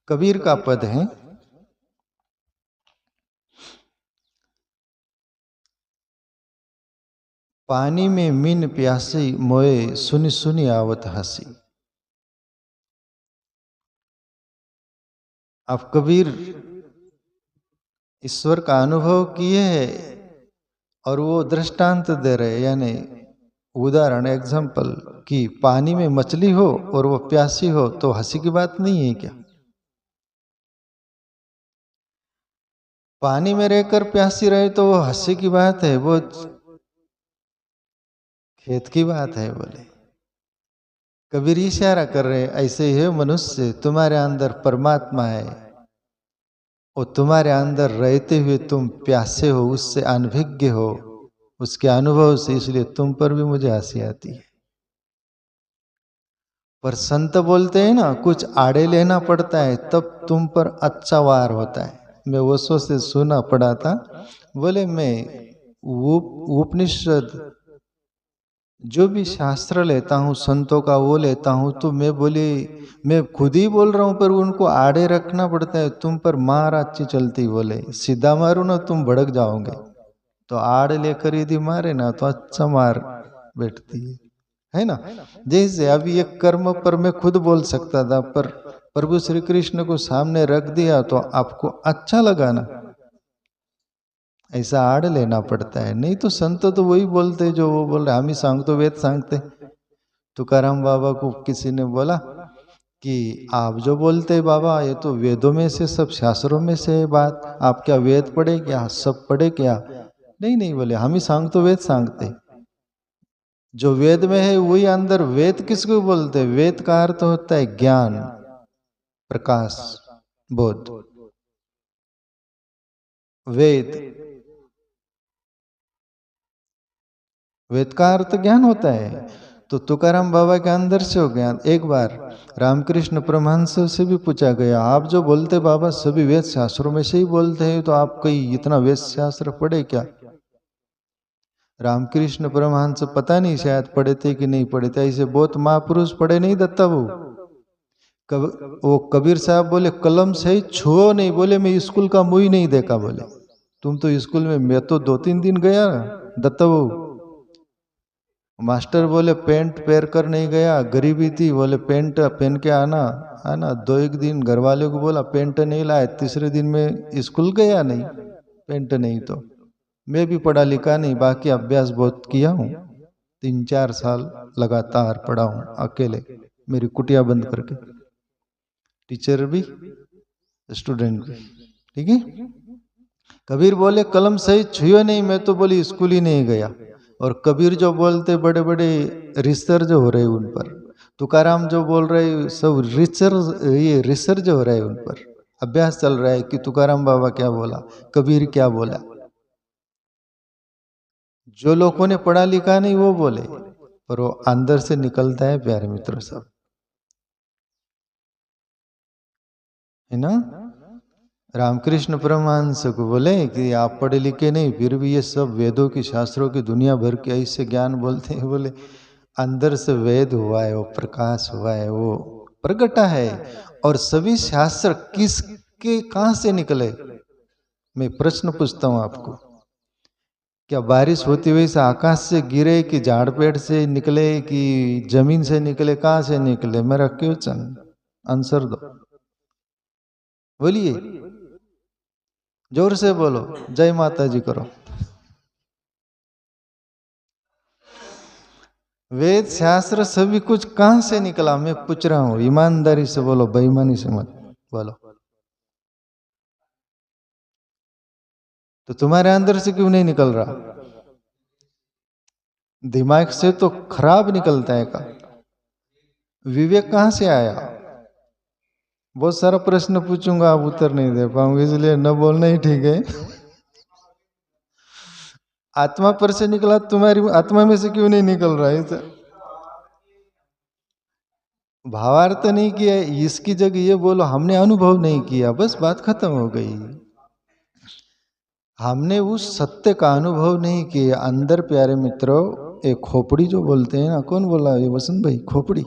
कबीर का पद है, पानी में मीन प्यासी मोए सुनी सुनी आवत हंसी। अब कबीर ईश्वर का अनुभव किए हैं और वो दृष्टांत दे रहे, यानी उदाहरण एग्जाम्पल कि पानी में मछली हो और वो प्यासी हो तो हंसी की बात नहीं है क्या? पानी में रहकर प्यासी रहे तो वो हंसी की बात है, वो खेत की बात है। बोले कबीर इशारा कर रहे, ऐसे ही मनुष्य, तुम्हारे अंदर परमात्मा है और तुम्हारे अंदर रहते हुए तुम प्यासे हो, उससे अनभिज्ञ हो, उसके अनुभव से, इसलिए तुम पर भी मुझे हंसी आती है। पर संत बोलते हैं ना, कुछ आड़े लेना पड़ता है तब तुम पर अच्छा वार होता है। मैं वर्षों से सुना पड़ा था, बोले मैं उपनिषद जो भी शास्त्र लेता हूँ संतों का वो लेता हूँ, तो मैं बोली मैं खुद ही बोल रहा हूँ पर उनको आड़े रखना पड़ता है। तुम पर मार अच्छी चलती, बोले सीधा मारो ना तुम भड़क जाओगे, तो आड़ लेकर यदि मारे ना तो अच्छा मार बैठती है ना। जैसे अभी एक कर्म पर मैं खुद बोल सकता था, पर प्रभु श्री कृष्ण को सामने रख दिया तो आपको अच्छा लगा ना, ऐसा आड़ लेना पड़ता है। नहीं तो संत तो वही बोलते जो वो बोल रहे, हम ही सांगतो वेद सांगते। तुकाराम बाबा को किसी ने बोला कि आप जो बोलते बाबा ये तो वेदों में से, सब शास्त्रों में से है बात, आप क्या वेद पढ़े क्या, सब पढ़े क्या? नहीं नहीं, बोले हम ही सांगतो वेद सांगते। जो वेद में है वही अंदर, वेद किसको बोलते? वेद का अर्थ होता है ज्ञान, प्रकाश, बोध। वेद, वेद का अर्थ ज्ञान होता है। तो तुकाराम बाबा के अंदर से हो ज्ञान। एक बार रामकृष्ण परमहंस से भी पूछा गया, आप जो बोलते बाबा सभी वेद शास्त्रों में से ही बोलते हैं, तो आप कई इतना वेद शास्त्र पढ़े क्या? रामकृष्ण परमहंस पता नहीं शायद पढ़े थे कि नहीं पढ़े थे, ऐसे बहुत महापुरुष पढ़े नहीं दत्ता वो कबीर साहब बोले कलम से ही छुओ नहीं, बोले मैं स्कूल का मुंह ही नहीं देखा। बोले तुम तो स्कूल में, मैं तो 2-3 दिन गया दत्ता। मास्टर बोले पेंट पहन कर नहीं गया, गरीबी थी, बोले पेंट पहन के आना। आना 2-1 दिन घर वाले को बोला पेंट नहीं लाए, तीसरे दिन में स्कूल गया नहीं, पेंट नहीं। तो मैं भी पढ़ा लिखा नहीं, बाकी अभ्यास बहुत किया हूँ, 3-4 साल लगातार पढ़ा हूँ अकेले, मेरी कुटिया बंद करके, टीचर भी स्टूडेंट भी, ठीक है। कबीर बोले कलम सही छुए नहीं, मैं तो बोली स्कूल ही नहीं गया। और कबीर जो बोलते बड़े बड़े रिसर्च हो रहे उन पर, तुकाराम जो बोल रहे सब रिसर्च हो रहा है उन पर, अभ्यास चल रहा है कि तुकाराम बाबा क्या बोला, कबीर क्या बोला। जो लोगों ने पढ़ा लिखा नहीं वो बोले, पर वो अंदर से निकलता है प्यारे मित्रों सब, है ना। रामकृष्ण परमहंस को बोले कि आप पढ़े लिखे नहीं फिर भी ये सब वेदों की शास्त्रों की दुनिया भर के ऐसे ज्ञान बोलते हैं। बोले अंदर से वेद हुआ है, वो प्रकाश हुआ है, वो प्रगटा है। और सभी शास्त्र किसके कहां से निकले? मैं प्रश्न पूछता हूं आपको, क्या बारिश होती हुई से आकाश से गिरे कि झाड़ पेड़ से निकले कि जमीन से निकले, कहां से निकले? मेरा क्वेश्चन आंसर दो, बोलिए, जोर से बोलो, जय माता जी करो। वेद शास्त्र सभी कुछ कहां से निकला? मैं पूछ रहा हूं, ईमानदारी से बोलो, बेईमानी से मत बोलो। तो तुम्हारे अंदर से क्यों नहीं निकल रहा? दिमाग से तो खराब निकलता है का? विवेक कहां से आया? बहुत सारा प्रश्न पूछूंगा, आप उत्तर नहीं दे पाऊंगे, इसलिए न बोलना ही ठीक है। आत्मा पर से निकला, तुम्हारी आत्मा में से क्यों नहीं निकल रहा है? भावार्थ नहीं किया, इसकी जगह ये बोलो हमने अनुभव नहीं किया, बस बात खत्म हो गई। हमने उस सत्य का अनुभव नहीं किया। अंदर प्यारे मित्रों एक खोपड़ी जो बोलते हैं ना, कौन बोला ये? वसंत भाई, खोपड़ी।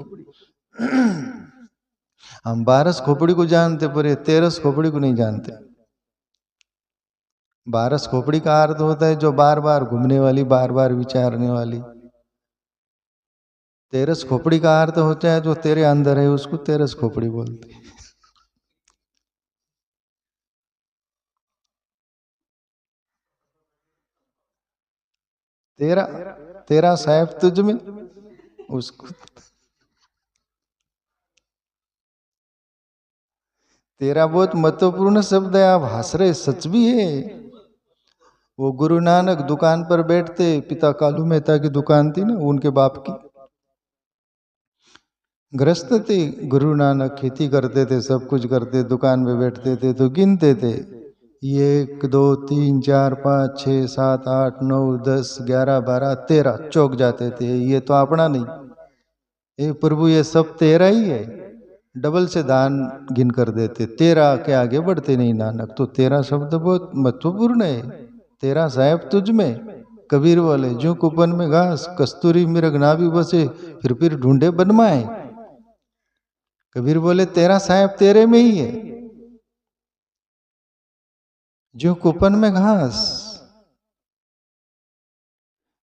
हम 12 खोपड़ी को जानते पर ये 13 खोपड़ी को नहीं जानते। 12 खोपड़ी का अर्थ होता है जो बार बार घूमने वाली, बार बार विचारने वाली। 13 खोपड़ी का अर्थ होता है जो तेरे अंदर है, उसको 13 खोपड़ी बोलते हैं। तेरा तेरा साहेब तुझ में, उसको तेरा बहुत महत्वपूर्ण शब्द है। आप हंस रहे, सच भी है। वो गुरु नानक दुकान पर बैठते, पिता कालू मेहता की दुकान थी ना, उनके बाप की, गृहस्थ थे गुरु नानक, खेती करते थे, सब कुछ करते, दुकान पे बैठते थे तो गिनते थे, 1 2 3 4 5 6 7 8 9 10 11 12 13, चौक जाते थे। ये तो अपना नहीं, ये प्रभु ये सब तेरा ही है। डबल से दान गिन कर देते, तेरा के आगे बढ़ते नहीं नानक। तो तेरा शब्द बहुत महत्वपूर्ण है। तेरा साहेब तुझ में। कबीर बोले, जो कुपन में घास कस्तूरी मृग ना भी बसे, फिर ढूंढे बनमाए। कबीर बोले तेरा साहेब तेरे में ही है। जो कुपन में घास,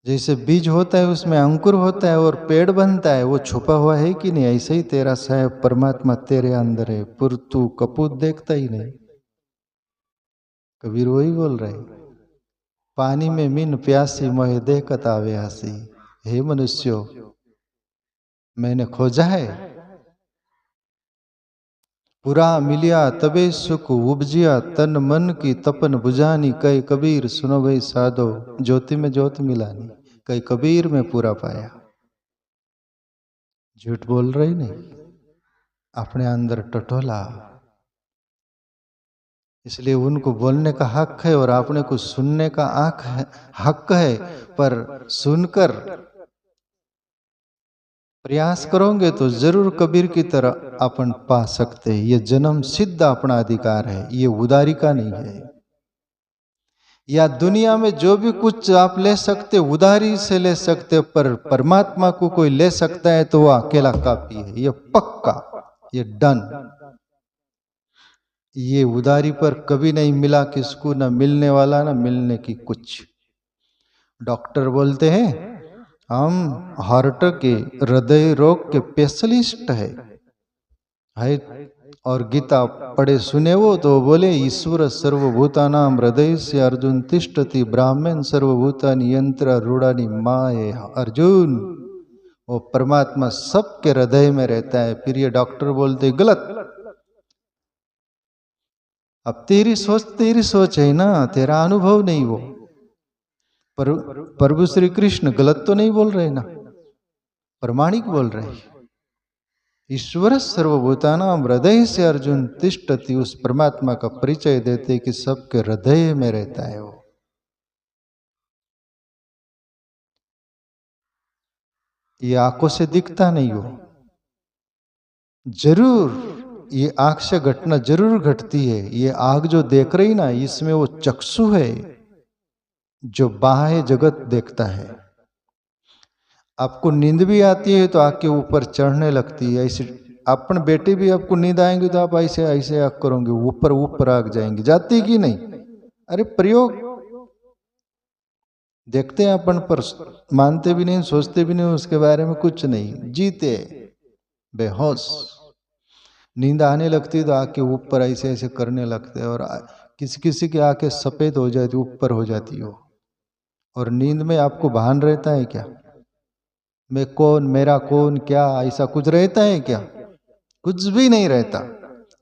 जैसे बीज होता है उसमें अंकुर होता है और पेड़ बनता है, वो छुपा हुआ है कि नहीं, ऐसे ही तेरा साहेब परमात्मा तेरे अंदर है, पर तू कपूत देखता ही नहीं। कबीर वही बोल रहे, पानी में मीन प्यासी मोहे देखत आवे हंसी। हे मनुष्यो, मैंने खोजा है, पूरा मिलिया तबे सुख उपजिया, तन मन की तपन बुझानी। कई कबीर सुनो भाई साधो, ज्योति में ज्योत मिलानी। कई कबीर में पूरा पाया। झूठ बोल रही नहीं, अपने अंदर टटोला। इसलिए उनको बोलने का हक है और आपने को सुनने का हक है, पर सुनकर प्रयास करोगे तो जरूर कबीर की तरह अपन पा सकते हैं। ये जन्म सिद्ध अपना अधिकार है, ये उदारी का नहीं है। या दुनिया में जो भी कुछ आप ले सकते उदारी से ले सकते, पर परमात्मा को कोई ले सकता है तो वह अकेला काफी है। ये पक्का, ये डन। ये उदारी पर कभी नहीं मिला किसको, ना मिलने वाला ना मिलने की कुछ। डॉक्टर बोलते हैं हम हार्ट के, हृदय रोग के स्पेशलिस्ट है। और गीता पढ़े सुने वो तो बोले, ईश्वर सर्वभूतानाम हृदय से अर्जुन तिष्ठति, ब्राह्मण सर्वभूतानि यंत्र रूढ़ानि माये। अर्जुन, वो परमात्मा सबके हृदय में रहता है। फिर ये डॉक्टर बोलते गलत। अब तेरी सोच है ना, तेरा अनुभव नहीं। वो पर प्रभु श्री कृष्ण गलत तो नहीं बोल रहे ना, प्रमाणिक बोल रहे। ईश्वर सर्वभूतानां हृदय से अर्जुन तिष्ठति, उस परमात्मा का परिचय देते कि सबके हृदय में रहता है वो। ये आंखों से दिखता नहीं हो, जरूर ये आंख से घटना जरूर घटती है। ये आंख जो देख रही ना, इसमें वो चक्षु है जो बाह्य जगत देखता है। आपको नींद भी आती है तो आंख के ऊपर चढ़ने लगती है। ऐसे अपन बेटे भी आपको नींद आएंगे तो आप ऐसे ऐसे आंख करोगे, ऊपर ऊपर आग जाएंगे, जाती कि नहीं? अरे प्रयोग देखते हैं अपन, पर मानते भी नहीं, सोचते भी नहीं उसके बारे में, कुछ नहीं, जीते बेहोश। नींद आने लगती तो आंख के ऊपर ऐसे ऐसे करने लगते हैं, और किसी किसी की आंखें सफेद हो जाती, ऊपर हो जाती हो। और नींद में आपको भान रहता है क्या? मैं कौन, मेरा कौन, क्या ऐसा कुछ रहता है क्या? कुछ भी नहीं रहता।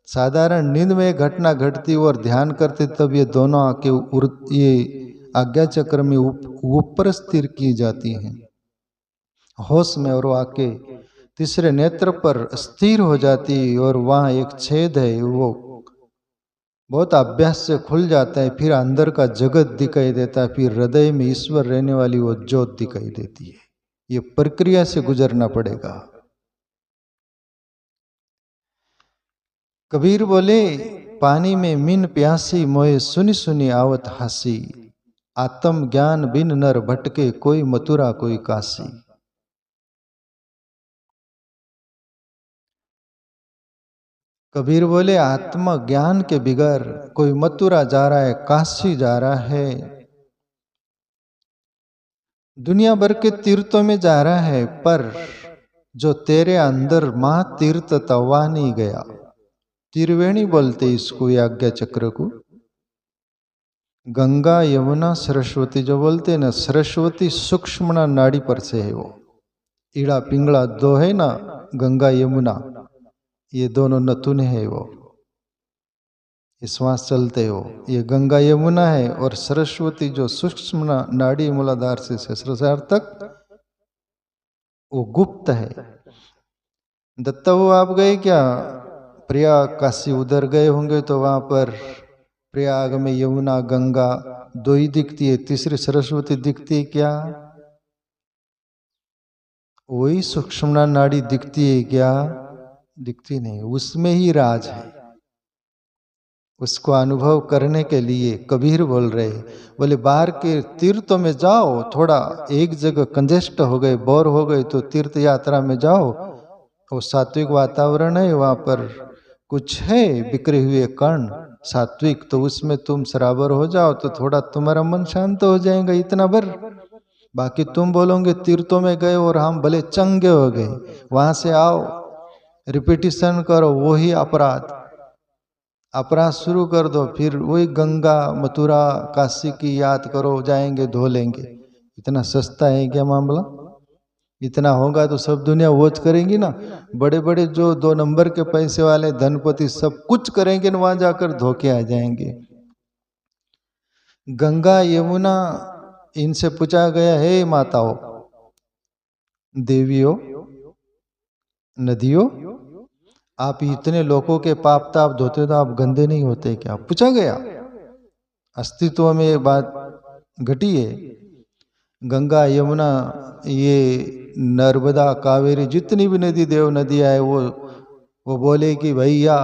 साधारण नींद में एक घटना घटती और ध्यान करते तब ये दोनों आंखें ये आज्ञा चक्र में ऊपर स्थिर की जाती हैं होश में, और वो आंखें तीसरे नेत्र पर स्थिर हो जाती, और वहां एक छेद है, वो बहुत अभ्यास से खुल जाता है। फिर अंदर का जगत दिखाई देता है, फिर हृदय में ईश्वर रहने वाली वो ज्योत दिखाई देती है। ये प्रक्रिया से गुजरना पड़ेगा। कबीर बोले, पानी में मीन प्यासी मोए सुनी सुनी आवत हासी। आत्म ज्ञान बिन नर भटके, कोई मथुरा कोई काशी। कबीर बोले आत्मा ज्ञान के बिगर कोई मथुरा जा रहा है, काशी जा रहा है, दुनिया भर के तीर्थों में जा रहा है, पर जो तेरे अंदर मां तीर्थ तवा नहीं गया। त्रिवेणी बोलते इसको, आज्ञा चक्र को। गंगा यमुना सरस्वती जो बोलते हैं ना, सरस्वती सूक्ष्म नाड़ी पर से है वो। ईड़ा पिंगला दो है ना, गंगा यमुना, ये दोनों नतुन है वो, श्वास चलते हो, ये गंगा यमुना है। और सरस्वती जो सूक्ष्म नाड़ी मूलाधार से सहस्रार तक वो गुप्त है। दत्ता वो आप गए क्या प्रयाग काशी? उधर गए होंगे तो वहां पर प्रयाग में यमुना गंगा दो ही दिखती है, तीसरी सरस्वती दिखती है क्या? वही सूक्ष्म नाड़ी दिखती है क्या? दिखती नहीं। उसमें ही राज है। उसको अनुभव करने के लिए कबीर बोल रहे, बोले बाहर के तीर्थों में जाओ, थोड़ा एक जगह कंजेस्ट हो गए, बोर हो गए तो तीर्थ यात्रा में जाओ, वो सात्विक वातावरण है, वहां पर कुछ है बिखरे हुए कण सात्विक, तो उसमें तुम सराबर हो जाओ तो थोड़ा तुम्हारा मन शांत हो जाएगा, इतना भर। बाकी तुम बोलोगे तीर्थों में गए और हम भले चंगे हो गए, वहां से आओ रिपीटिशन करो, वही अपराध शुरू कर दो, फिर वही गंगा मथुरा काशी की याद करो, जाएंगे धो लेंगे। इतना सस्ता है क्या मामला? इतना होगा तो सब दुनिया वोच करेंगी ना। बड़े बड़े जो 2 नंबर के पैसे वाले धनपति सब कुछ करेंगे ना, वहां जाकर धोके आ जाएंगे। गंगा यमुना इनसे पूछा गया, हे माताओं, देवियों, नदियों, आप इतने लोगों के पाप ताप धोते तो आप गंदे नहीं होते क्या? पूछा गया। अस्तित्व में ये बात घटी है। गंगा यमुना ये नर्मदा कावेरी जितनी भी नदी देव नदियां है, वो बोले कि भैया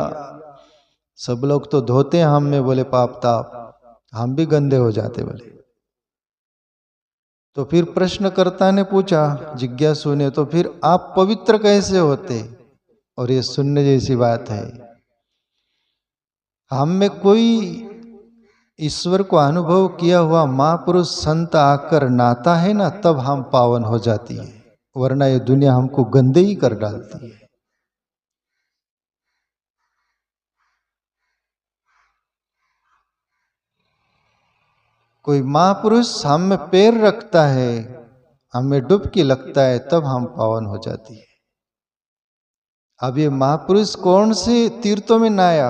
सब लोग तो धोते हैं, हम में बोले पाप ताप, हम भी गंदे हो जाते बोले। तो फिर प्रश्नकर्ता ने पूछा, जिज्ञासु ने, तो फिर आप पवित्र कैसे होते? और ये सुनने जैसी बात है। हम में कोई ईश्वर को अनुभव किया हुआ महापुरुष संत आकर नाता है ना, तब हम पावन हो जाती है, वरना ये दुनिया हमको गंदे ही कर डालती है। कोई महापुरुष हम में पैर रखता है, हमें डुबकी लगता है, तब हम पावन हो जाती है। अब ये महापुरुष कौन से तीर्थों में नहाया?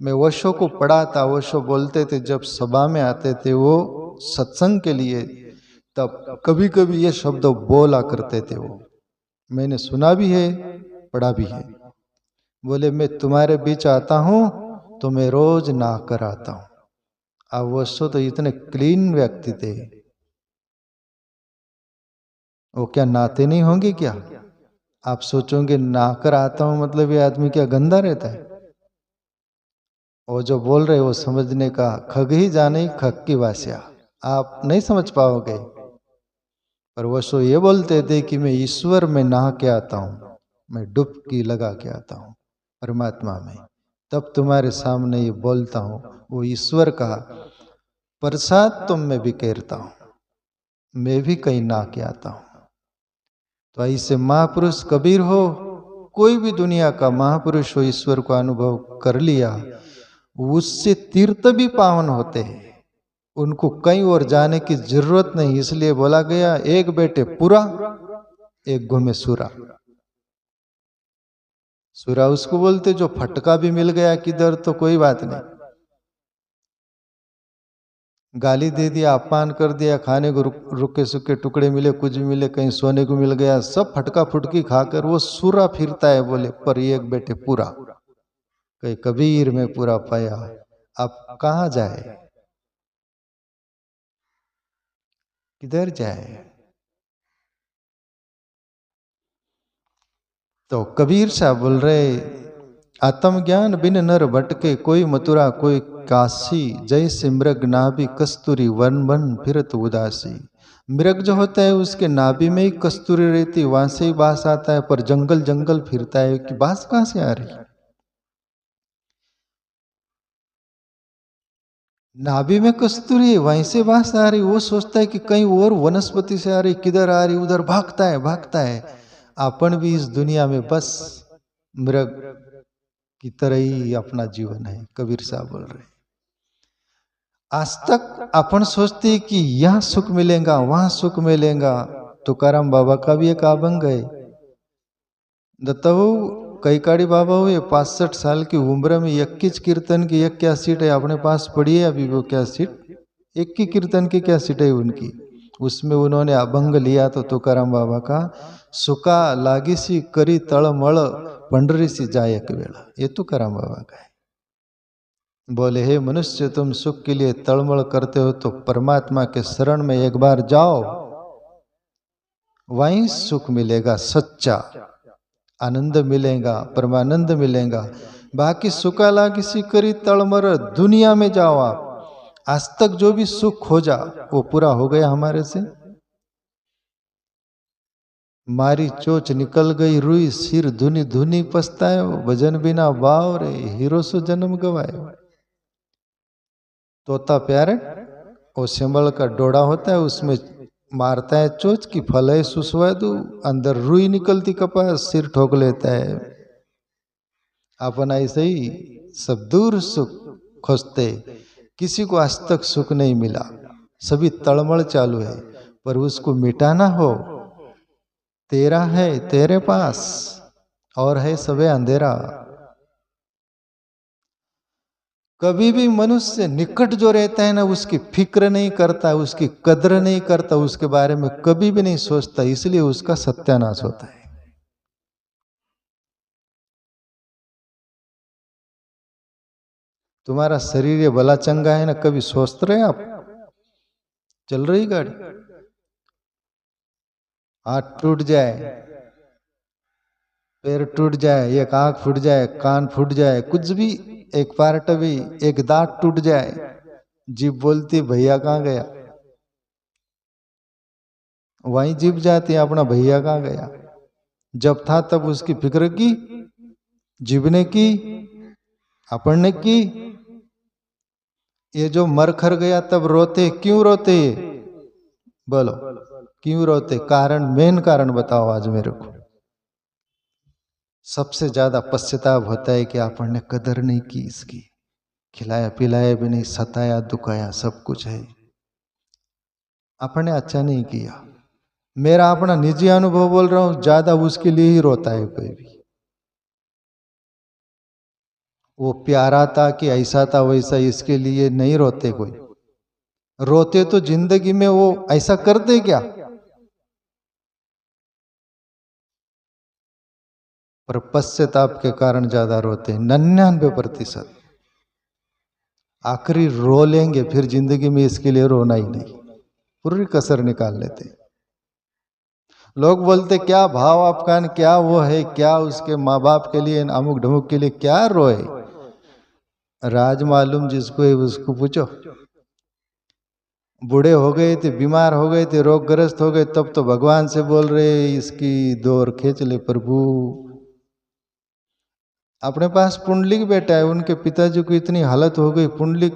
मैं वशो को पढ़ा था, वशो बोलते थे जब सभा में आते थे वो सत्संग के लिए, तब कभी कभी ये शब्द बोला करते थे। वो मैंने सुना भी है, पढ़ा भी है। बोले मैं तुम्हारे बीच आता हूं तो मैं रोज नहा कर आता हूं। अब वशो तो इतने क्लीन व्यक्ति थे, वो क्या नहाते नहीं होंगे क्या? आप सोचोगे नहा कर आता हूं मतलब ये आदमी क्या गंदा रहता है? और जो बोल रहे वो समझने का, खग ही जाने खग की वास्या, आप नहीं समझ पाओगे। पर वो सो ये बोलते थे कि मैं ईश्वर में नहा के आता हूं, मैं डुबकी लगा के आता हूं परमात्मा में, तब तुम्हारे सामने ये बोलता हूं। वो ईश्वर का प्रसाद तुम में बिखेरता हूं, मैं भी कहीं नहा के आता हूं। तो ऐसे महापुरुष कबीर हो, कोई भी दुनिया का महापुरुष हो, ईश्वर को अनुभव कर लिया, उससे तीर्थ भी पावन होते हैं, उनको कहीं और जाने की जरूरत नहीं। इसलिए बोला गया, एक बेटे पूरा, एक घूमे सूरा। सूरा उसको बोलते जो फटका भी मिल गया किधर तो कोई बात नहीं, गाली दे दिया, अपमान कर दिया, खाने को रुके सूखे टुकड़े मिले, कुछ भी मिले, कहीं सोने को मिल गया, सब फटका फुटकी खाकर वो सूरा फिरता है। बोले पर एक बेटे पूरा, कहीं कबीर में पूरा पाया। अब कहाँ जाए, किधर जाए? तो कबीर साहब बोल रहे, आत्मज्ञान बिन नर भटके, कोई मथुरा कोई काशी, जैसे मृग नाभि कस्तूरी वन वन फिरत उदासी। मृग जो होता है उसके नाभि में ही कस्तूरी रहती, वहां से ही बास आता है, पर जंगल जंगल फिरता है कि बास कहाँ से आ रही? नाभि में कस्तूरी है, वहीं से वास आ रही, वो सोचता है कि कहीं और वनस्पति से आ रही, किधर आ रही, उधर भागता है भागता है। अपन भी इस दुनिया में बस मृग की तरह ही अपना जीवन है, कबीर साहब बोल रहे। आज तक अपन सोचते कि यहाँ सुख मिलेगा वहां सुख मिलेगा। तुकाराम बाबा का भी एक अभंग है, दत्ता कैकाड़ी बाबा हुए 65 साल की उम्र में 21 कीर्तन की एक कैसेट है अपने पास पड़ी है अभी, वो कैसेट 21 कीर्तन की कैसेट है उनकी। उसमें उन्होंने अभंग लिया तो तुकाराम बाबा का, सुका लागी सी करी तड़मड़ पंडरी सी जाए एक वेला, ये तुकाराम बाबा का है। बोले हे मनुष्य, तुम सुख के लिए तड़मड़ करते हो तो परमात्मा के शरण में एक बार जाओ, वहीं सुख मिलेगा, सच्चा आनंद मिलेगा, परमानंद मिलेगा। बाकी सुखा लागी सी करी तड़मर दुनिया में जाओ आप, आज तक जो भी सुख खोजा वो पूरा हो गया हमारे से। मारी चोच निकल गई रुई, सिर धुनी धुनी पछताए, भजन बिना वाव रे हीरो सो जन्म गवाए। तोता प्यारे वो सिंबल का डोड़ा होता है, उसमें मारता है चोच की फल है सुस्वादु, अंदर रुई निकलती कपास, सिर ठोक लेता है। अपन ऐसे ही सब दूर सुख खोजते, किसी को आज तक सुख नहीं मिला, सभी तड़मड़ चालू है। पर उसको मिटाना हो, तेरा है तेरे पास और है सबे अंधेरा। कभी भी मनुष्य निकट जो रहता है ना, उसकी फिक्र नहीं करता, उसकी कद्र नहीं करता, उसके बारे में कभी भी नहीं सोचता, इसलिए उसका सत्यानाश होता है। तुम्हारा शरीर ये भला चंगा है ना, कभी सोच रहे आप? चल रही गाड़ी, हाथ टूट जाए, पैर टूट जाए, एक आंख फूट जाए, कान फूट जाए, कुछ भी एक पार्ट भी, एक दांत टूट जाए, जीभ बोलती भैया कहाँ गया, वहीं जीभ जाती अपना भैया कहाँ गया। जब था तब उसकी फिक्र की, जीभ ने की, अपन ने की। ये जो मर खर गया तब रोते, क्यों रोते? बोलो क्यों रोते? कारण, मेन कारण बताओ आज मेरे को। सबसे ज्यादा पश्चाताप होता है कि आपने कदर नहीं की इसकी, खिलाया पिलाया भी नहीं, सताया दुखाया सब कुछ है, आपने अच्छा नहीं किया। मेरा अपना निजी अनुभव बोल रहा हूं, ज्यादा उसके लिए ही रोता है कोई भी। वो प्यारा था कि ऐसा था वैसा, इसके लिए नहीं रोते कोई। रोते तो जिंदगी में वो ऐसा कर दे क्या, पर पश्चाताप के कारण ज्यादा रोते हैं 99%। आखिरी रो लेंगे, फिर जिंदगी में इसके लिए रोना ही नहीं, पूरी कसर निकाल लेते। लोग बोलते क्या भाव आपका, क्या वो है, क्या उसके माँ बाप के लिए, अमुक ढमुक के लिए क्या रोए। राज मालूम जिसको है उसको पूछो। बूढ़े हो गए थे, बीमार हो गए थे, रोगग्रस्त हो गए, तब तो भगवान से बोल रहे इसकी दौर खींच ले प्रभु। अपने पास पुंडलिक बेटा है, उनके पिताजी को इतनी हालत हो गई, पुंडलिक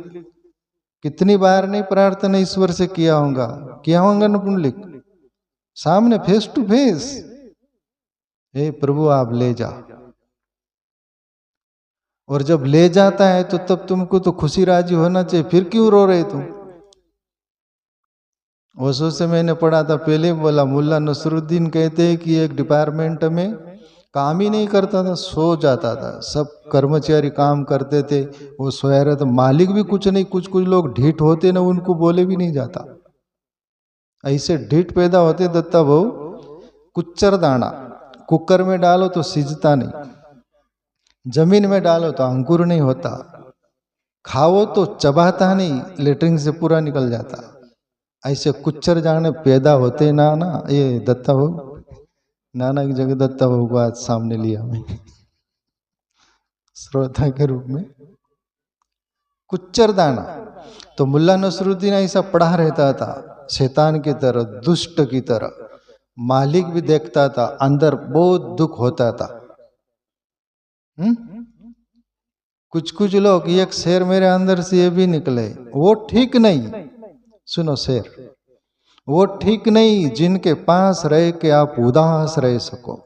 कितनी बार नहीं प्रार्थना ईश्वर से किया होगा ना पुंडलिक, सामने फेस टू फेस, हे प्रभु आप ले जा। और जब ले जाता है तो तब तुमको तो खुशी राजी होना चाहिए, फिर क्यों रो रहे तुम? ओशो से मैंने पढ़ा था पहले, बोला मुल्ला नसरुद्दीन कहते हैं कि एक डिपार्टमेंट में काम ही नहीं करता था, सो जाता था, सब कर्मचारी काम करते थे, वो सोया रहता, मालिक भी कुछ नहीं, कुछ कुछ लोग ढीठ होते ना, उनको बोले भी नहीं जाता, ऐसे ढीठ पैदा होते दत्ता भाऊ। कुच्चर दाना कुकर में डालो तो सिजता नहीं, जमीन में डालो तो अंकुर नहीं होता, खाओ तो चबाता नहीं, लेटरिन से पूरा निकल जाता। ऐसे कुच्चर जाने पैदा होते ना ये दत्ता भाऊ, नाना की जगह दत्ता भाऊ को आज सामने लिया मैं श्रोता के रूप में। कुच्चर दाना तो मुल्ला नसरुद्दीन ऐसा पढ़ा रहता था, शैतान की तरह, दुष्ट की तरह, मालिक भी देखता था, अंदर बहुत दुख होता था। कुछ लोग, एक शेर मेरे अंदर से ये भी निकले, वो ठीक नहीं, सुनो शेर, वो ठीक नहीं जिनके पास रह के आप उदास रह सको।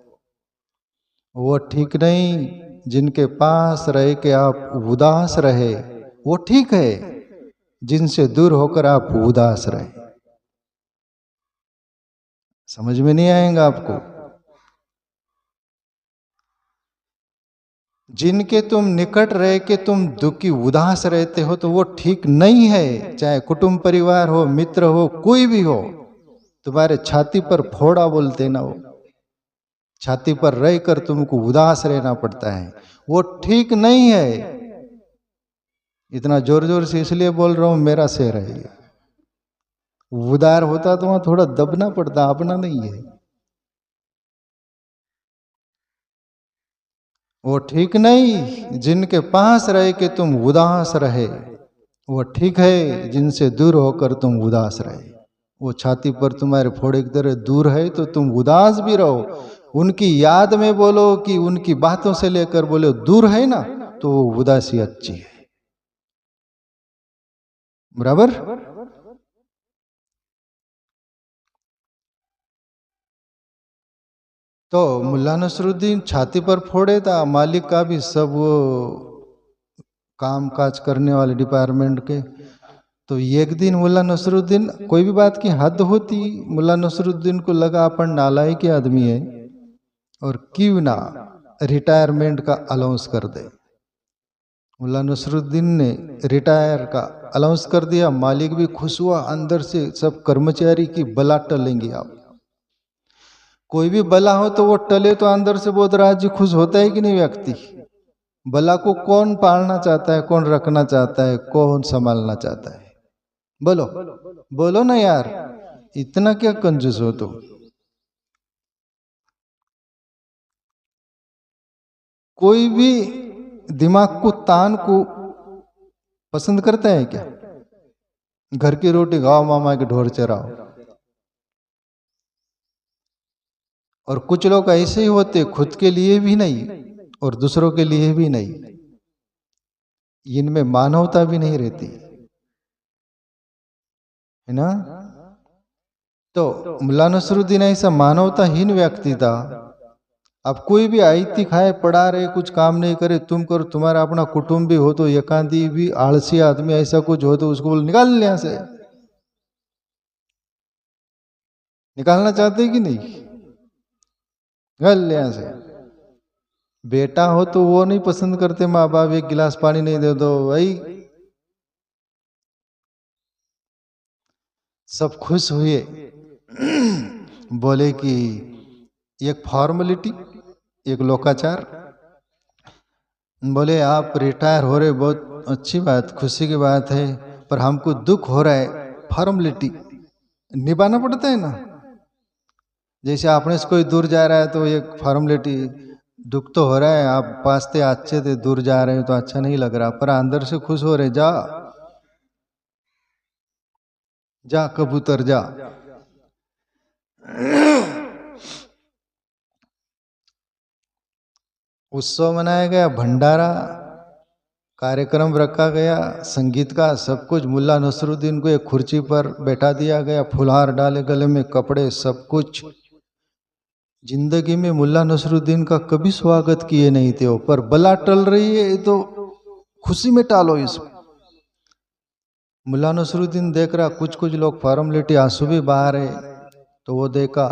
वो ठीक नहीं जिनके पास रह के आप उदास रहे, वो ठीक है जिनसे दूर होकर आप उदास रहे। समझ में नहीं आएगा आपको? जिनके तुम निकट रह के तुम दुखी उदास रहते हो तो वो ठीक नहीं है। चाहे कुटुंब परिवार हो, मित्र हो, कोई भी हो, तुम्हारे छाती पर फोड़ा बोलते ना हो, छाती पर रहकर तुमको उदास रहना पड़ता है, वो ठीक नहीं है। इतना जोर जोर से इसलिए बोल रहा हूं, मेरा शेर है ये। उदार होता तो वहां थोड़ा दबना पड़ता, अपना नहीं है। वो ठीक नहीं जिनके पास रहे कि तुम उदास रहे, वो ठीक है जिनसे दूर होकर तुम उदास रहे। वो छाती पर तुम्हारे फोड़े की तरह दूर है तो तुम उदास भी रहो, उनकी याद में बोलो कि उनकी बातों से लेकर बोलो दूर है ना, तो वो उदासी अच्छी है। बराबर? तो मुल्ला नसरुद्दीन छाती पर फोड़े था, मालिक का भी सब वो काम काज करने वाले डिपार्टमेंट के। तो एक दिन मुल्ला नसरुद्दीन, कोई भी बात की हद होती, मुल्ला नसरुद्दीन को लगा अपन नालायक आदमी है और क्यों ना रिटायरमेंट का अलाउंस कर दे। मुल्ला नसरुद्दीन ने रिटायर का अलाउंस कर दिया। मालिक भी खुश हुआ, अंदर से सब कर्मचारी की बला टलेंगे आप। कोई भी बला हो तो वो टले तो अंदर से बहुत राज्य खुश होता है कि नहीं व्यक्ति? बला को कौन पालना चाहता है, कौन रखना चाहता है, कौन संभालना चाहता है? बोलो बोलो ना यार, इतना क्या कंजूस हो तुम? कोई भी दिमाग को तान को पसंद करता है क्या? घर की रोटी खाओ, मामा के ढोर चराओ। और कुछ लोग ऐसे ही होते, खुद के लिए भी नहीं और दूसरों के लिए भी नहीं, इनमें मानवता भी नहीं रहती है ना। तो मुल्ला नसरुद्दीन ऐसा मानवताहीन व्यक्ति था। अब कोई भी आईती खाए पड़ा रहे, कुछ काम नहीं करे, तुम करो, तुम्हारा अपना कुटुंब भी हो तो एकांती भी आलसी आदमी ऐसा कुछ हो तो उसको बोल निकाल ले, से निकालना चाहते कि नहीं? निकाल ले से। बेटा हो तो वो नहीं पसंद करते माँ बाप, एक गिलास पानी नहीं दे दो भाई, सब खुश हुए। बोले कि एक फॉर्मेलिटी, एक लोकाचार, बोले आप रिटायर हो रहे, बहुत अच्छी बात, खुशी की बात है, पर हमको दुख हो रहा है। फॉर्मेलिटी निभाना पड़ता है ना। जैसे आपने से कोई दूर जा रहा है तो एक फॉर्मेलिटी, दुख तो हो रहा है, आप पास थे, अच्छे थे, दूर जा रहे हो तो अच्छा नहीं लग रहा, पर अंदर से खुश हो रहे, जा जा कबूतर जा। उत्सव मनाया गया, भंडारा कार्यक्रम रखा गया, संगीत का सब कुछ। मुल्ला नसरुद्दीन को एक कुर्सी पर बैठा दिया गया, फुलहार डाले गले में, कपड़े, सब कुछ। जिंदगी में मुल्ला नसरुद्दीन का कभी स्वागत किए नहीं थे, पर बला टल रही है तो खुशी में टालो इसको। मुल्ला नसरुद्दीन देख रहा, कुछ लोग फॉर्मेलिटी आंसू भी बाहर है, तो वो देखा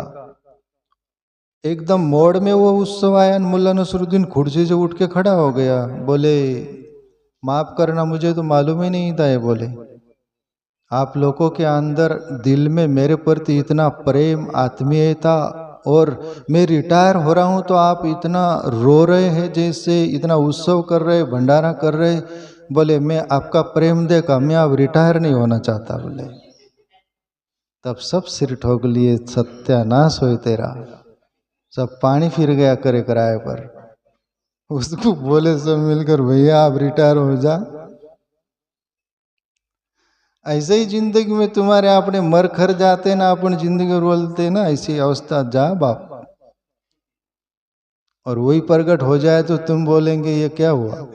एकदम मोड़ में वो उत्सव आया। मुल्ला नसरुद्दीन कुर्सी से उठ के खड़ा हो गया, बोले माफ करना, मुझे तो मालूम ही नहीं था। ये बोले आप लोगों के अंदर दिल में मेरे प्रति इतना प्रेम, आत्मीयता, और मैं रिटायर हो रहा हूं तो आप इतना रो रहे हैं, जैसे इतना उत्सव कर रहे, भंडारा कर रहे। बोले मैं आपका प्रेम देखा, मैं अब रिटायर नहीं होना चाहता। बोले तब सब सिर ठोक लिए, सत्यानाश हो तेरा, सब पानी फिर गया करे किराए पर। उसको बोले सब मिलकर भैया आप रिटायर हो जा। ऐसे ही जिंदगी में तुम्हारे अपने मर खर जाते ना, अपन जिंदगी बोलते ना, ऐसी अवस्था जा बाप। और वही प्रकट हो जाए तो तुम बोलेंगे ये क्या हुआ।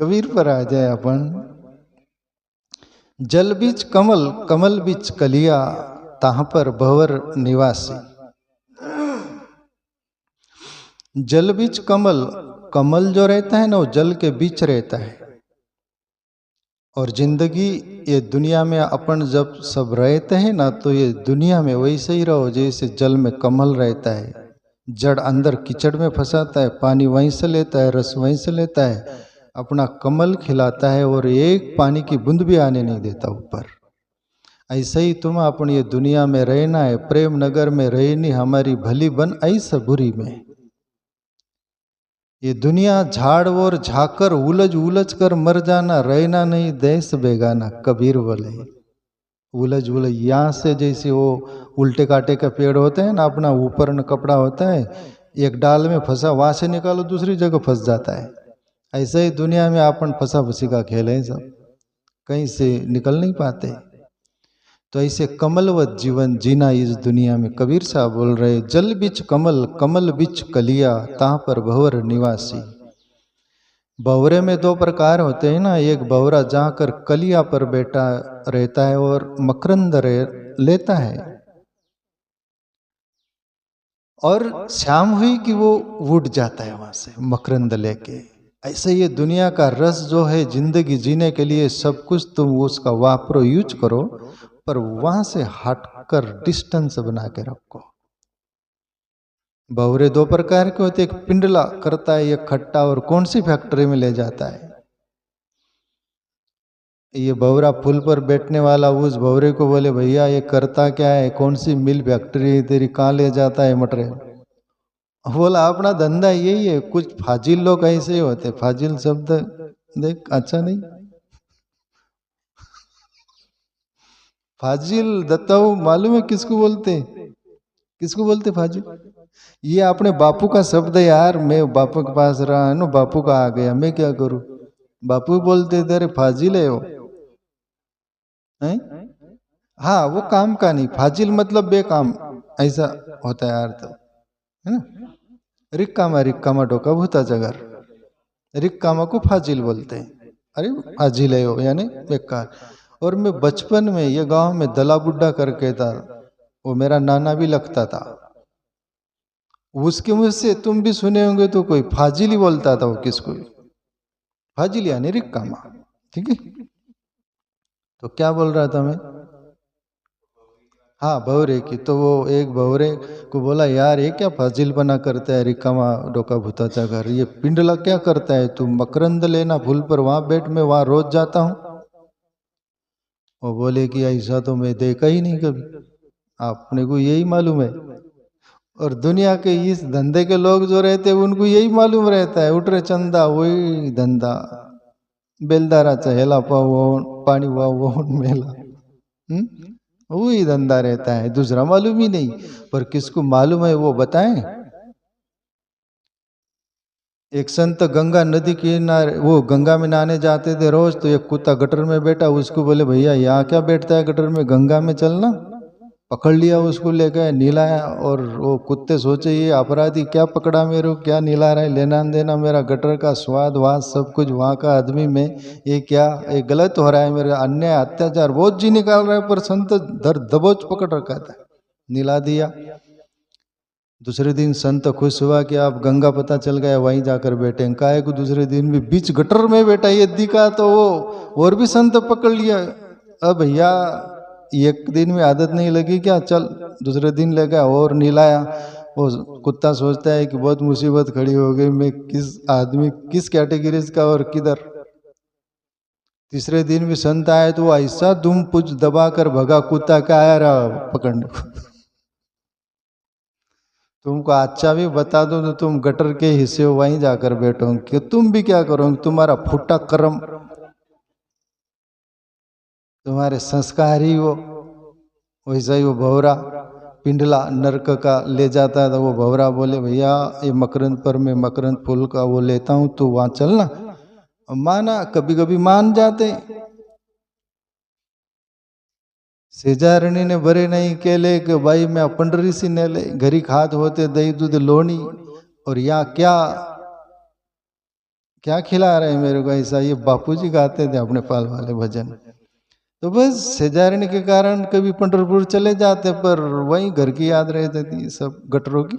कबीर पर आ जाए अपन। जल बीच कमल, कमल बीच कलिया, ताह पर भंवर निवासी। जल बीच कमल, कमल जो रहता है ना वो जल के बीच रहता है। और जिंदगी ये दुनिया में अपन जब सब रहते हैं ना, तो ये दुनिया में वैसे ही रहो जैसे जल में कमल रहता है। जड़ अंदर कीचड़ में फंसाता है, पानी वहीं से लेता है, रस वहीं से लेता है, अपना कमल खिलाता है और एक पानी की बूंद भी आने नहीं देता ऊपर। ऐसे ही तुम अपन ये दुनिया में रहना है, प्रेम नगर में रहनी हमारी भली बन ऐसा बुरी में। ये दुनिया झाड़ और झाकर उलझ उलझ कर मर जाना, रहना नहीं देश बेगाना, कबीर बोले। उलझ उलझ यहाँ से जैसे वो उल्टे काटे का पेड़ होते हैं ना, अपना ऊपर न कपड़ा होता है, एक डाल में फंसा, वहां से निकालो दूसरी जगह फंस जाता है। ऐसे ही दुनिया में अपन फंसा फंसी का खेल है, सब कहीं से निकल नहीं पाते। तो ऐसे कमलवत जीवन जीना इस दुनिया में। कबीर साहब बोल रहे, जल बिच कमल, कमल बिच कलिया, ताह पर भंवर निवासी। भंवरे में दो प्रकार होते हैं ना, एक भंवरा जहाँ कर कलिया पर बैठा रहता है और मकरंद लेता है, और शाम हुई कि वो उड़ जाता है वहां से मकरंद लेके। ऐसे ये दुनिया का रस जो है, जिंदगी जीने के लिए सब कुछ तुम उसका वापरो, यूज करो, पर वहां से हटकर डिस्टेंस बना के रखो। भंवरे दो प्रकार के होते, एक पिंडला करता है, एक खट्टा, और कौन सी फैक्ट्री में ले जाता है। ये भंवरा फूल पर बैठने वाला उस भंवरे को बोले, भैया ये करता क्या है, कौन सी मिल फैक्ट्री तेरी, कहाँ ले जाता है मटेरियल। बोला अपना धंधा यही है। कुछ फाजिल लोग ऐसे ही होते। फाजिल शब्द देख अच्छा नहीं, फाजिल दत्ताऊ मालूम है किसको बोलते, किसको बोलते फाजिल? ये अपने बापू का शब्द है यार। मैं बापू के पास रहा ना, बापू का आ गया, मैं क्या करूं। बापू बोलते थे अरे फाजिल है वो है? हाँ वो काम का नहीं, फाजिल मतलब बेकाम, ऐसा होता है यार। तो है ना, रिक्कामा रिक्कामा डोका भूता जगर, रिक्कामा को फाजिल बोलते हैं। अरे फाजिल है वो, यानी बेकार। और मैं बचपन में ये गांव में दला बुड्ढा करके था, वो मेरा नाना भी लगता था। उसके मुझ से तुम भी सुने होंगे, तो कोई फाजिल ही बोलता था वो किसको भी, फाजिल यानी रिक्कामा। ठीक है, तो क्या बोल रहा था मैं? हाँ भंवरे की। तो वो एक भंवरे को बोला, यार ये क्या फाजिल बना करता है, रिकामा डोका भूताचा घर, ये पिंडला क्या करता है, तू मकरंद लेना फूल पर, वहां बैठ, मैं वहां रोज जाता हूँ। वो बोले कि ऐसा तो मैं देखा ही नहीं कभी, आपने को यही मालूम है। और दुनिया के इस धंधे के लोग जो रहते हैं उनको यही मालूम रहता है, उठ रे चंदा वही धंधा, बेलदारा चहेला पाओ पानी वाओ मेला, वही धंधा रहता है, दूसरा मालूम ही नहीं। पर किसको मालूम है वो बताएं। एक संत गंगा नदी किनारे, वो गंगा में नहाने जाते थे रोज, तो एक कुत्ता गटर में बैठा, उसको बोले भैया यहाँ क्या बैठता है गटर में, गंगा में चलना। पकड़ लिया उसको, ले गए नीलाया। और वो कुत्ते सोचे ये अपराधी क्या पकड़ा मेरे को, क्या नीला रहा है, लेना देना मेरा गटर का स्वाद वाद सब कुछ वहाँ का आदमी में, ये क्या ये गलत हो रहा है, मेरे अन्याय अत्याचार बहुत जी निकाल रहा है। पर संत धर दबोच पकड़ रखा था, नीला दिया। दूसरे दिन संत खुश हुआ कि आप गंगा पता चल गया, वहीं जाकर बैठे। काहे को दूसरे दिन भी बीच गटर में बैठा, ये दिखा तो वो और भी संत पकड़ लिया। अब भैया एक दिन में आदत नहीं लगी क्या, चल दूसरे दिन ले गया और नीलाया। वो कुत्ता सोचता है कि बहुत मुसीबत खड़ी हो गई, मैं किस आदमी किस कैटेगरी का और किधर। तीसरे दिन भी संत आए तो वो ऐसा दुम पुछ दबा कर भगा, कुत्ता क्या आया रहा पकड़ने को। तुमको अच्छा भी बता दो तो तुम गटर के हिस्से हो, वहीं जाकर बैठोगे, कि तुम भी क्या करोगे, तुम्हारा फुटा कर्म, तुम्हारे संस्कार ही वो। वैसा ही वो भंवरा पिंडला नरक का ले जाता है। तो वो भंवरा बोले भैया ये मकरंद पर मैं मकरंद फूल का वो लेता हूँ, तो वहां चलना। माना, कभी कभी मान जाते। सेजारणी ने भरे नहीं केले कि भाई मैं पंडरी सी ने ले, घरी खाद होते दही दूध लोनी। और या क्या क्या खिला रहे हैं मेरे को ऐसा। ये बापूजी गाते थे अपने पाल वाले भजन। तो बस सेजारिन के कारण कभी पंढरपुर चले जाते, पर वहीं घर की याद रह जाती सब गटरों की।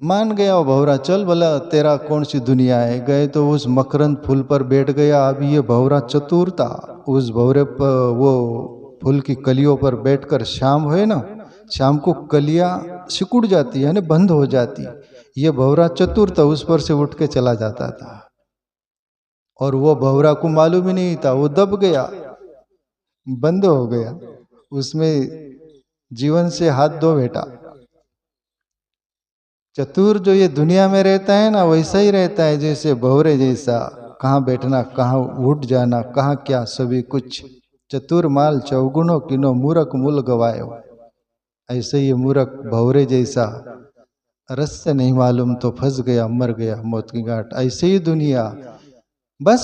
मान गया वो भौरा, चल बोला तेरा कौन सी दुनिया है। गए तो उस मकरंद फूल पर बैठ गया। अब ये भौरा चतुर था। उस भौरे पर वो फूल की कलियों पर बैठकर शाम हुए ना, शाम को कलियां सिकुड़ जाती है ना, बंद हो जाती। ये भौरा चतुर था, उस पर से उठ के चला जाता था। और वो भौरा को मालूम ही नहीं था, वो दब गया, बंद हो गया। उसमें जीवन से हाथ धो बैठा। चतुर जो ये दुनिया में रहता है ना, वैसा ही रहता है जैसे भौरे जैसा। कहाँ बैठना, कहाँ उठ जाना, कहाँ क्या, सभी कुछ। चतुर माल चौगुनो किनो, मूर्ख मूल गवायो। ऐसे ये मूर्ख भौरे जैसा, रस से नहीं मालूम तो फंस गया, मर गया मौत की घाट। ऐसे ही दुनिया बस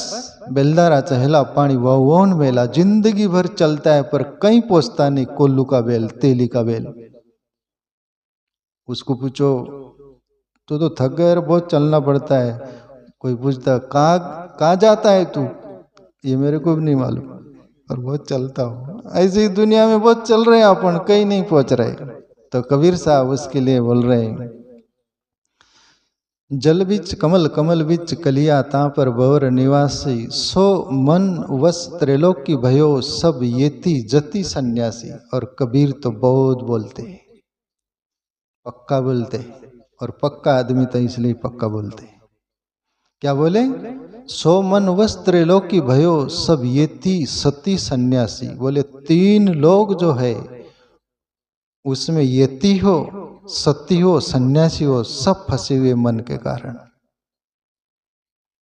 बेलदारा चहला पानी वोन मेला, जिंदगी भर चलता है पर कहीं पहुंचता नहीं। कोल्लू का बेल, तेली का बेल। उसको पूछो तो थक गए, बहुत चलना पड़ता है। कोई पूछता कहाँ जाता है तू, ये मेरे को भी नहीं मालूम, पर बहुत चलता हूँ। ऐसे ही दुनिया में बहुत चल रहे हैं अपन, कहीं नहीं पहुंच रहे। तो कबीर साहब उसके लिए बोल रहे हैं, जल बिच कमल, कमल बिच कलिया, ता पर भवर निवासी। सो मन वस त्रैलोक की भयो, सब येती जति सन्यासी। और कबीर तो बहुत बोलते, पक्का बोलते। और पक्का आदमी तो इसलिए पक्का बोलते। क्या बोले? सो मन वस्त्र लोक की भयो, सब येती सती सन्यासी। बोले 3 लोग जो है उसमें येती हो, सती हो, सन्यासी हो, सब फंसे हुए मन के कारण।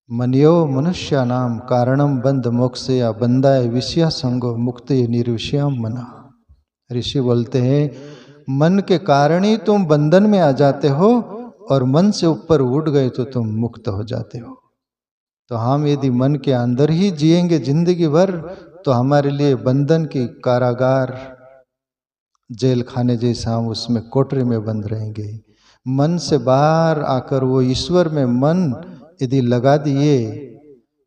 मनियो मनुष्य नाम कारणम बंध मोक्ष, या बंदाए विषया संगो मुक्ति निर्विषयाम मना। ऋषि बोलते हैं मन के कारण ही तुम बंधन में आ जाते हो, और मन से ऊपर उठ गए तो तुम मुक्त हो जाते हो। तो हम यदि मन के अंदर ही जिएंगे जिंदगी भर, तो हमारे लिए बंधन की कारागार, जेल खाने जैसा हम उसमें कोठरी में बंद रहेंगे। मन से बाहर आकर वो ईश्वर में मन यदि लगा दिए,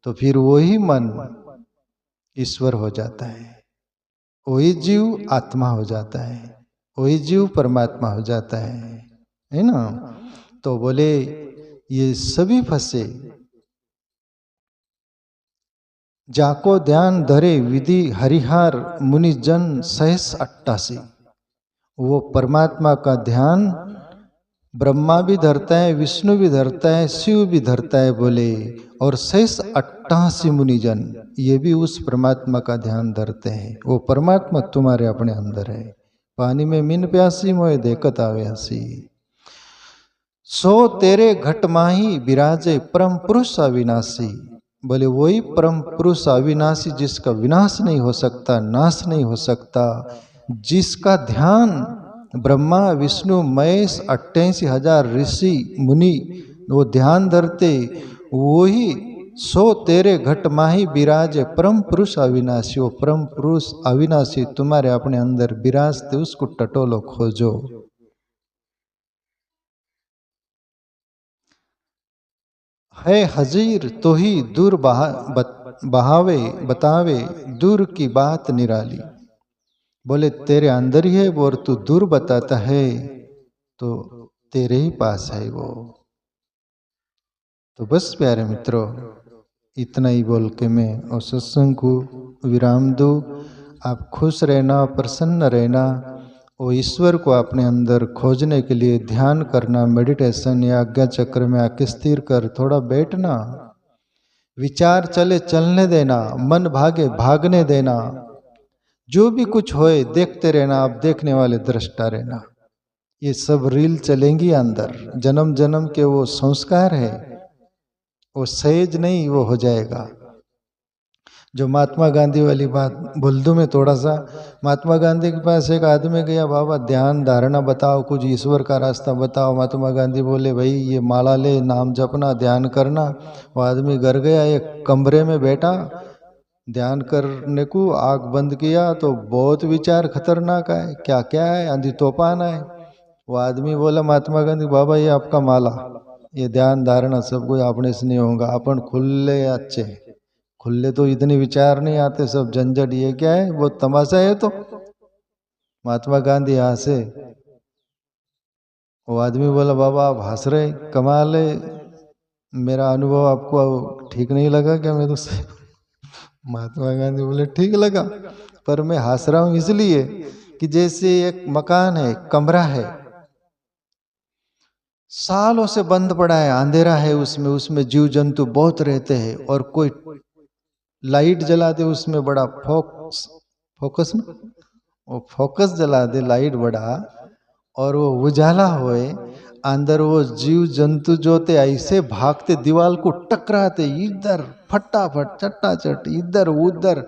तो फिर वही मन ईश्वर हो जाता है। वही जीव आत्मा हो जाता है, वही जीव परमात्मा हो जाता है ना। तो बोले ये सभी फंसे, जाको ध्यान धरे विधि हरिहार, मुनि जन सहस 88। वो परमात्मा का ध्यान ब्रह्मा भी धरता है, विष्णु भी धरता है, शिव भी धरता है बोले। और शेष 88 मुनिजन ये भी उस परमात्मा का ध्यान धरते हैं। वो परमात्मा तुम्हारे अपने अंदर है। पानी में मीन प्यासी, मोए देखत आवे हसी। सो तेरे घट माही विराजे, परम पुरुष अविनाशी। बोले वही परम पुरुष अविनाशी, जिसका विनाश नहीं हो सकता, नाश नहीं हो सकता, जिसका ध्यान ब्रह्मा विष्णु महेश 88,000 ऋषि मुनि वो ध्यान धरते, वही सो तेरे घट माही विराजे, परम पुरुष अविनाशी। वो परम पुरुष अविनाशी तुम्हारे अपने अंदर विराजते, उसको टटोलो, खोजो। है हजीर तो ही दूर बहावे बतावे, दूर की बात निराली। बोले तेरे अंदर ही है वो, और तू दूर बताता है तो तेरे ही पास है वो। तो बस प्यारे मित्रों, इतना ही बोल के मैं और सत्संग को विराम दूँ। आप खुश रहना, प्रसन्न रहना, वो ईश्वर को अपने अंदर खोजने के लिए ध्यान करना, मेडिटेशन या आज्ञा चक्र में आके स्थिर कर थोड़ा बैठना, विचार चले चलने देना, मन भागे भागने देना, जो भी कुछ होए देखते रहना। आप देखने वाले दृष्टा रहना। ये सब रील चलेंगी अंदर, जन्म जन्म के वो संस्कार है, वो सहज नहीं वो हो जाएगा। जो महात्मा गांधी वाली बात बोल दूं मैं थोड़ा सा। महात्मा गांधी के पास एक आदमी गया, बाबा ध्यान धारणा बताओ, कुछ ईश्वर का रास्ता बताओ। महात्मा गांधी बोले भाई ये माला ले, नाम जपना, ध्यान करना। वो आदमी घर गया, एक कमरे में बैठा, ध्यान करने को आँख बंद किया तो बहुत विचार खतरनाक है, क्या क्या है, आंधी तूफान है। वो आदमी बोला महात्मा गांधी, बाबा ये आपका माला, ये ध्यान धारणा सब कोई अपने से नहीं होगा, अपन खुले अच्छे, खुले तो इतने विचार नहीं आते, सब झंझट, ये क्या है, वो तमाशा है। तो महात्मा गांधी हंसे। वो आदमी बोला, बाबा आप हंस रहे, कमाल है, मेरा अनुभव आपको ठीक नहीं लगा क्या मेरे से? महात्मा गांधी बोले, ठीक लगा, पर मैं हंस रहा हूं इसलिए कि जैसे एक मकान है, कमरा है, सालों से बंद पड़ा है, अंधेरा है उसमें, उसमें जीव जंतु बहुत रहते हैं, और कोई लाइट जला दे उसमें, बड़ा फोकस ना, वो फोकस जला दे लाइट बड़ा, और वो उजाला होए, अंदर वो जीव जंतु जो थे ऐसे भागते, दीवार को टकराते, इधर फटाफट चट्टाचट, इधर उधर,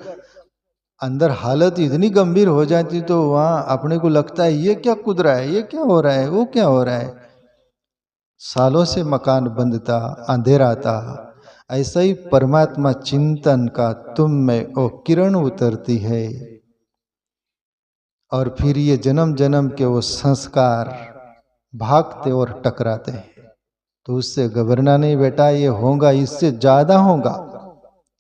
अंदर हालत इतनी गंभीर हो जाती, तो वहां अपने को लगता है ये क्या कूद रहा है, ये क्या हो रहा है, वो क्या हो रहा है। सालों से मकान बंद था, अंधेरा था। ऐसा ही परमात्मा चिंतन का तुम में वो किरण उतरती है, और फिर ये जन्म जन्म के वो संस्कार भागते और टकराते हैं। तो उससे घबरना नहीं बेटा, ये होगा, इससे ज्यादा होगा,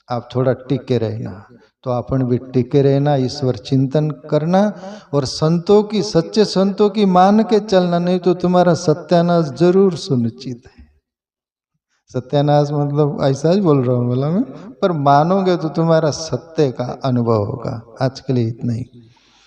आप थोड़ा टिके रहना। तो अपन भी टिके रहना, ईश्वर चिंतन करना, और संतों की, सच्चे संतों की मान के चलना, नहीं तो तुम्हारा सत्यानाश जरूर सुनिश्चित है। सत्यानाश मतलब ऐसा ही बोल रहा हूँ बोला मैं, पर मानोगे तो तुम्हारा सत्य का अनुभव होगा। आज के लिए इतना ही।